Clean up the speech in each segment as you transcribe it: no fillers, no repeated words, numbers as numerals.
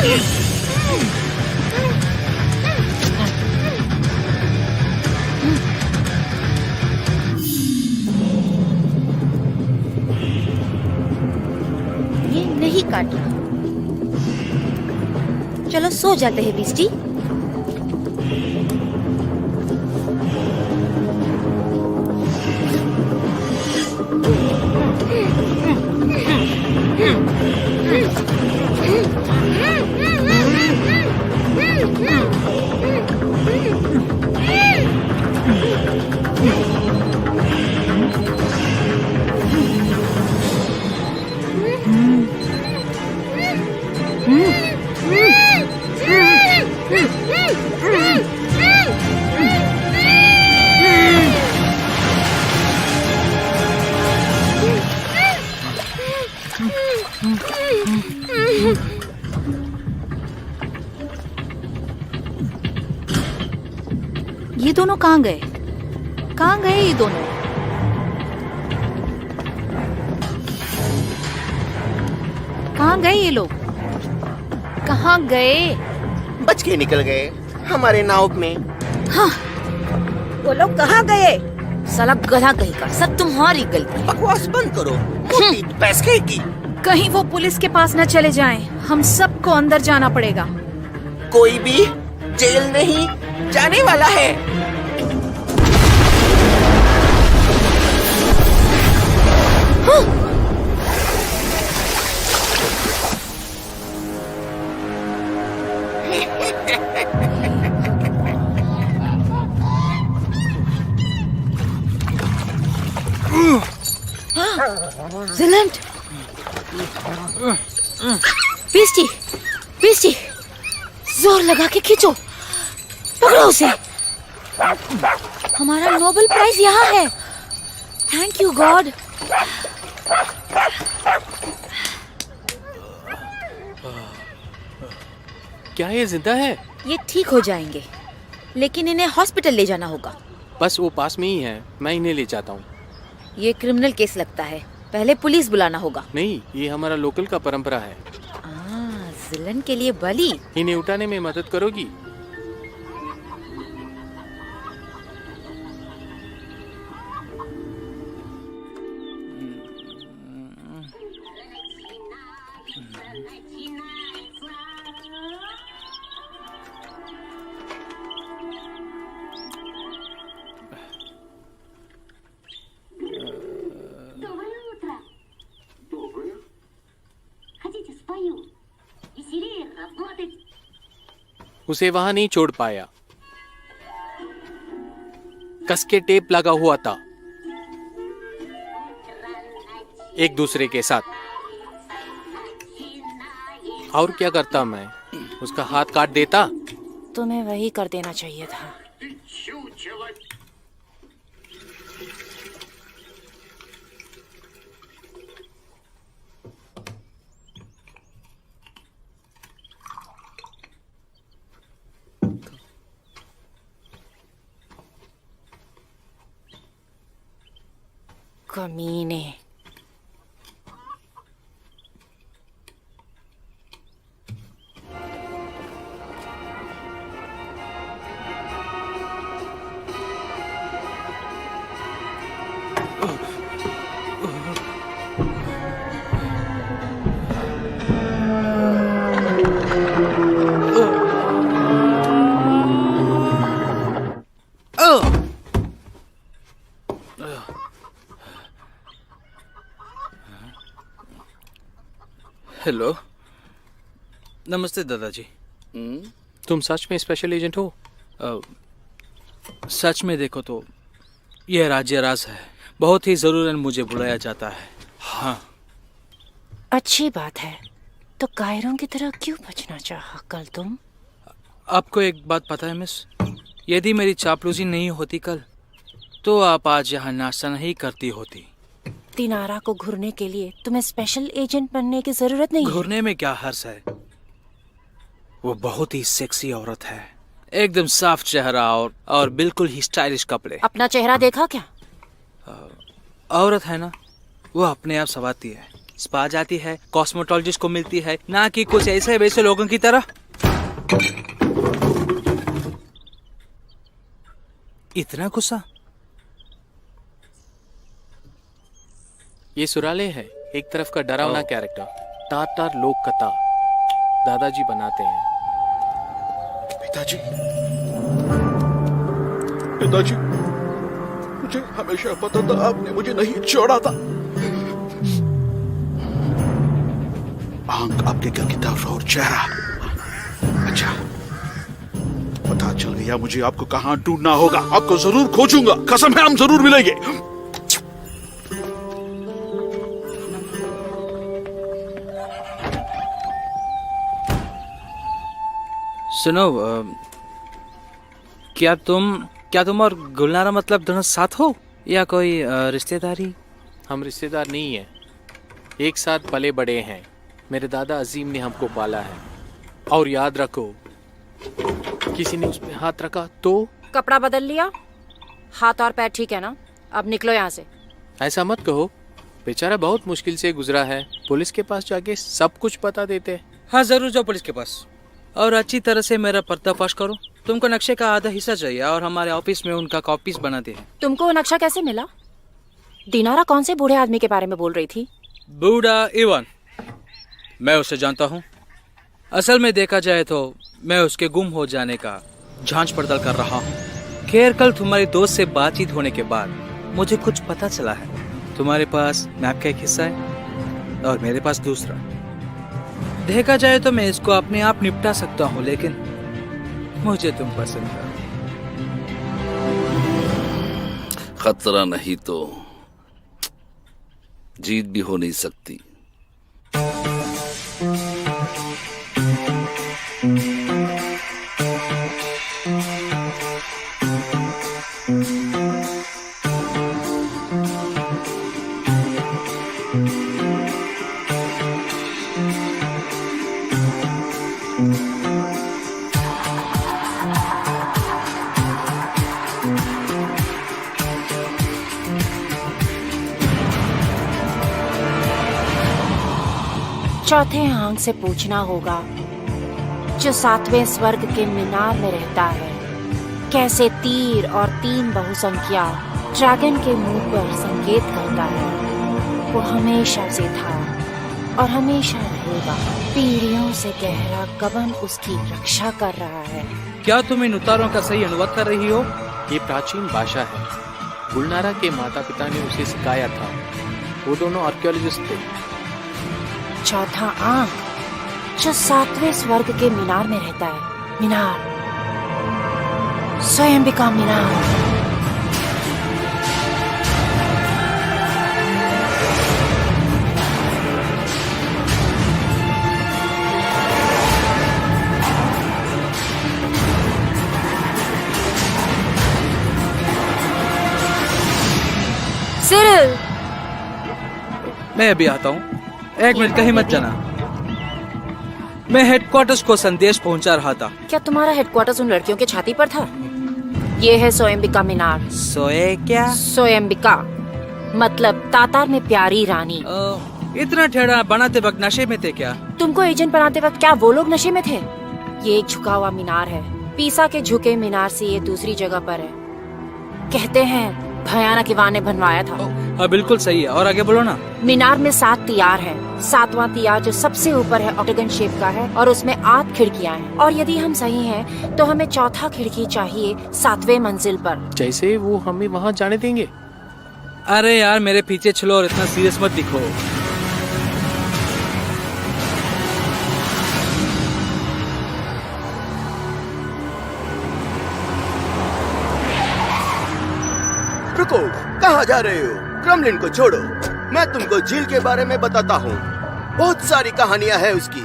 ये नहीं काट रहा। चलो सो जाते हैं बीस्टी। ये दोनों कहाँ गए? कहाँ गए ये दोनों? कहाँ गए ये लोग? कहाँ गए? बच के निकल गए हमारे नाव में। हाँ, वो लोग कहाँ गए? साला गधा कहीं का, सब तुम्हारी गलती। बकवास बंद करो, मोटी पैस खाएगी। कहीं वो पुलिस के पास न चले जाएं, हम सबको अंदर जाना पड़ेगा। कोई भी जेल नहीं जाने वाला है। जिलेंट, बीस्टी, बीस्टी, जोर लगा के खींचो, पकड़ो उसे। हमारा नोबेल प्राइज यहाँ है। Thank you God. क्या ये जिंदा है? ये ठीक हो जाएंगे, लेकिन इन्हें हॉस्पिटल ले जाना होगा। बस वो पास में ही है, मैं इन्हें ले जाता हूँ। ये क्रिमिनल केस लगता है, पहले पुलिस बुलाना होगा। नहीं, ये हमारा लोकल का परंपरा है। जिलन के लिए बलि। इन्हें उठाने में मदद करोगी? उसे वहां नहीं छोड़ पाया, कस के टेप लगा हुआ था एक दूसरे के साथ। और क्या करता मैं? उसका हाथ काट देता। तुम्हें वही कर देना चाहिए था। कमीने। हेलो, नमस्ते दादाजी। तुम सच में स्पेशल एजेंट हो? सच में देखो तो यह राज्य राज है, बहुत ही जरूरन मुझे बुलाया जाता है। हाँ, अच्छी बात है। तो कायरों की तरह क्यों बचना चाहा कल तुम? आपको एक बात पता है मिस, यदि मेरी चापलूसी नहीं होती कल, तो आप आज यहाँ नाश्ता नहीं करती होती। तिनारा को घुरने के लिए तुम्हें स्पेशल एजेंट बनने की जरूरत नहीं। घुरने में क्या हर्ष है? वो बहुत ही सेक्सी औरत है, एकदम साफ चेहरा और बिल्कुल ही स्टाइलिश कपड़े। अपना चेहरा देखा क्या? औरत है ना, वो अपने आप सवाती है। स्पा जाती है, कॉस्मेटोलॉजिस्ट को मिलती है, ना कि कुछ ऐसे वैसे लोगों की तरह। इतना गुस्सा? ये सुराले है, एक तरफ का डरावना कैरेक्टर, तार लोक कथा दादाजी बनाते हैं। पिताजी, पिताजी, मुझे हमेशा पता था आपने मुझे नहीं छोड़ा था। आंख आपके घर की तरफ और चेहरा, अच्छा पता चल गया मुझे आपको कहां ढूंढना होगा। आपको जरूर खोजूंगा, कसम है हम जरूर मिलेंगे। सुनो, क्या तुम और गुलनारा मतलब दोनों साथ हो या कोई रिश्तेदारी? हम रिश्तेदार नहीं हैं, एक साथ पले बड़े हैं। मेरे दादा अजीम ने हमको पाला है। और याद रखो, किसी ने उस पे हाथ रखा तो कपड़ा बदल लिया, हाथ और पैर ठीक है ना? अब निकलो यहाँ से। ऐसा मत कहो, बेचारा बहुत मुश्किल से गुजरा है। पुलिस के पास जाके सब कुछ बता देते। हाँ जरूर जाओ पुलिस के पास और अच्छी तरह से मेरा पर्दाफाश करो। तुमको नक्शे का आधा हिस्सा चाहिए और हमारे ऑफिस में उनका कॉपीज बनाते हैं। तुमको वो नक्शा कैसे मिला? दीनारा कौन से बूढ़े आदमी के बारे में बोल रही थी? बूढ़ा इवन, मैं उसे जानता हूँ। असल में देखा जाए तो मैं उसके गुम हो जाने का जांच पड़ताल कर रहा हूँ। खैर, कल तुम्हारे दोस्त से बातचीत होने के बाद मुझे कुछ पता चला है। तुम्हारे पास मैप का एक हिस्सा है और मेरे पास दूसरा। देखा जाए तो मैं इसको अपने आप निपटा सकता हूँ, लेकिन मुझे तुम पसंद हो। खतरा नहीं तो जीत भी हो नहीं सकती। चौथे आंख से पूछना होगा, जो 7वें स्वर्ग के मीनार में रहता है, कैसे तीर और 3 बहुसंख्या ड्रैगन के मुंह पर संकेत करता है। वो हमेशा से था और हमेशा रहेगा। पीढ़ियों से गहरा गबन उसकी रक्षा कर रहा है। क्या तुम इन उतारों का सही अनुवाद कर रही हो? ये प्राचीन भाषा है। गुलनारा के माता पिता ने उसे सिखाया था। वो दोनों आर्कियोलॉजिस्ट थे। चौथा आंख जो 7वें स्वर्ग के मीनार में रहता है। मीनार, स्वयंबिका मीनार। सिरिल, मैं अभी आता हूँ, 1 मिनट कहीं मत जाना। मैं हेडक्वार्टर्स को संदेश पहुंचा रहा था। क्या तुम्हारा हेडक्वार्टर्स उन लड़कियों के छाती पर था? ये है स्वयंबिका मीनार। सोए क्या? स्वयंबिका मतलब तातार में प्यारी रानी। इतना टेढ़ा बनाते वक्त नशे में थे क्या? तुमको एजेंट बनाते वक्त क्या वो लोग नशे में थे? ये एक झुका हुआ मीनार है। पीसा के झुके मीनार से ये दूसरी जगह पर है। कहते हैं भयानक इवा ने बनवाया था। हाँ बिल्कुल सही है, और आगे बोलो ना। मीनार में 7 तियार है। 7वां तियार जो सबसे ऊपर है ऑक्टागन शेप का है और उसमें 8 खिड़कियां हैं। और यदि हम सही हैं तो हमें चौथा खिड़की चाहिए 7वें मंजिल पर। जैसे वो हमें वहाँ जाने देंगे? अरे यार मेरे पीछे चलो और इतना सीरियस मत दिखो। रुको, कहाँ जा रहे हो? क्रमलिन को छोड़ो, मैं तुमको झील के बारे में बताता हूँ। बहुत सारी कहानियां हैं उसकी।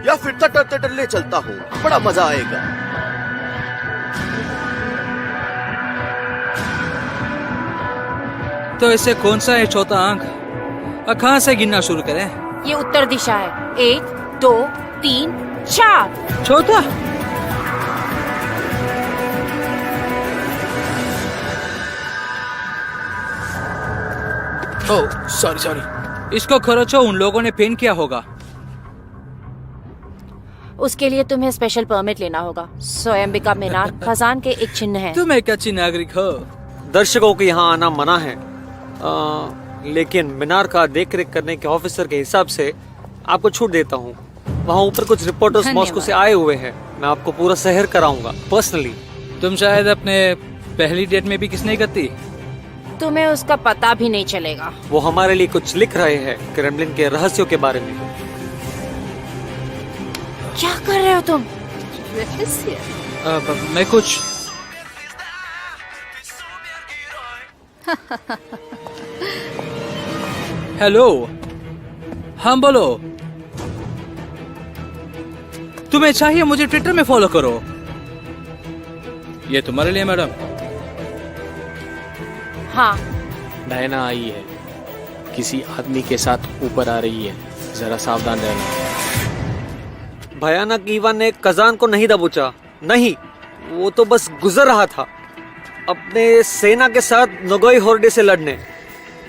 या फिर तटर तटर ले चलता हूँ, बड़ा मजा आएगा। तो इसे कौन सा है चौथा आंख? कहाँ से गिनना शुरू करें? ये उत्तर दिशा है। 1 2 3 4। चौथा? Oh sorry. इसको खरोचो उन लोगों ने पेन किया होगा। उसके लिए तुम्हें स्पेशल परमिट लेना होगा। स्वयंबिका मीनार खजान के एक चिन्ह है। तुम एक अच्छी नागरिक हो। दर्शकों को यहाँ आना मना है, लेकिन मीनार का देख रेख करने के ऑफिसर के हिसाब से आपको छूट देता हूँ। वहाँ ऊपर कुछ रिपोर्टर्स मॉस्को से आए हुए हैं, मैं आपको पूरा शहर कराऊंगा पर्सनली। तुम शायद अपने पहली डेट में भी किस नहीं करती। तुम्हें उसका पता भी नहीं चलेगा। वो हमारे लिए कुछ लिख रहे हैं क्रेमलिन के रहस्यों के बारे में। क्या कर रहे हो तुम? मैं कुछ हेलो, हाँ बोलो। तुम्हें चाहिए मुझे ट्विटर में फॉलो करो। ये तुम्हारे लिए मैडम। हाँ, डायना आई है, किसी आदमी के साथ ऊपर आ रही है, जरा सावधान रहना। भयानक इवान ने कजान को नहीं दबोचा, नहीं, वो तो बस गुजर रहा था अपने सेना के साथ नगोई होर्डे से लड़ने।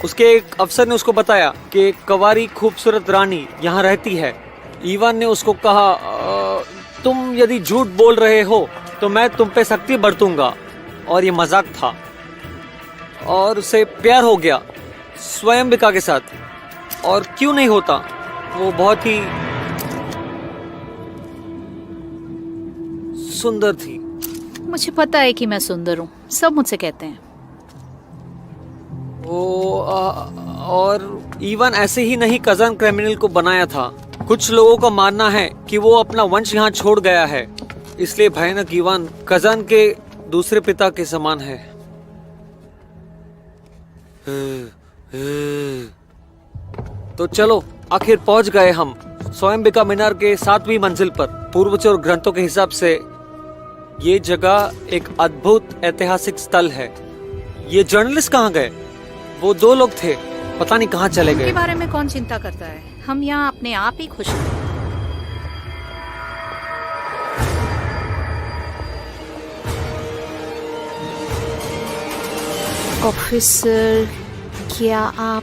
उसके एक अफसर ने उसको बताया कि एक कवारी खूबसूरत रानी यहाँ रहती है। इवान ने उसको कहा, तुम यदि झूठ बोल रहे हो तो मैं तुम पे शक्ति बरतूंगा। और ये मजाक था, और उसे प्यार हो गया स्वयंबिका के साथ। और क्यों नहीं होता, वो बहुत ही सुंदर थी। मुझे पता है कि मैं सुंदर हूँ, सब मुझसे कहते हैं। और इवन ऐसे ही नहीं कजान क्रिमिनल को बनाया था। कुछ लोगों का मानना है कि वो अपना वंश यहाँ छोड़ गया है, इसलिए भयानक इवान कजान के दूसरे पिता के समान है। तो चलो, आखिर पहुंच गए हम स्वयंबिका मीनार के 7वीं मंजिल पर। पूर्वजों ग्रंथों के हिसाब से ये जगह एक अद्भुत ऐतिहासिक स्थल है। ये जर्नलिस्ट कहाँ गए? वो 2 लोग थे, पता नहीं कहाँ चले उनके गए। बारे में कौन चिंता करता है, हम यहाँ अपने आप ही खुश हैं। ऑफिसर, क्या आप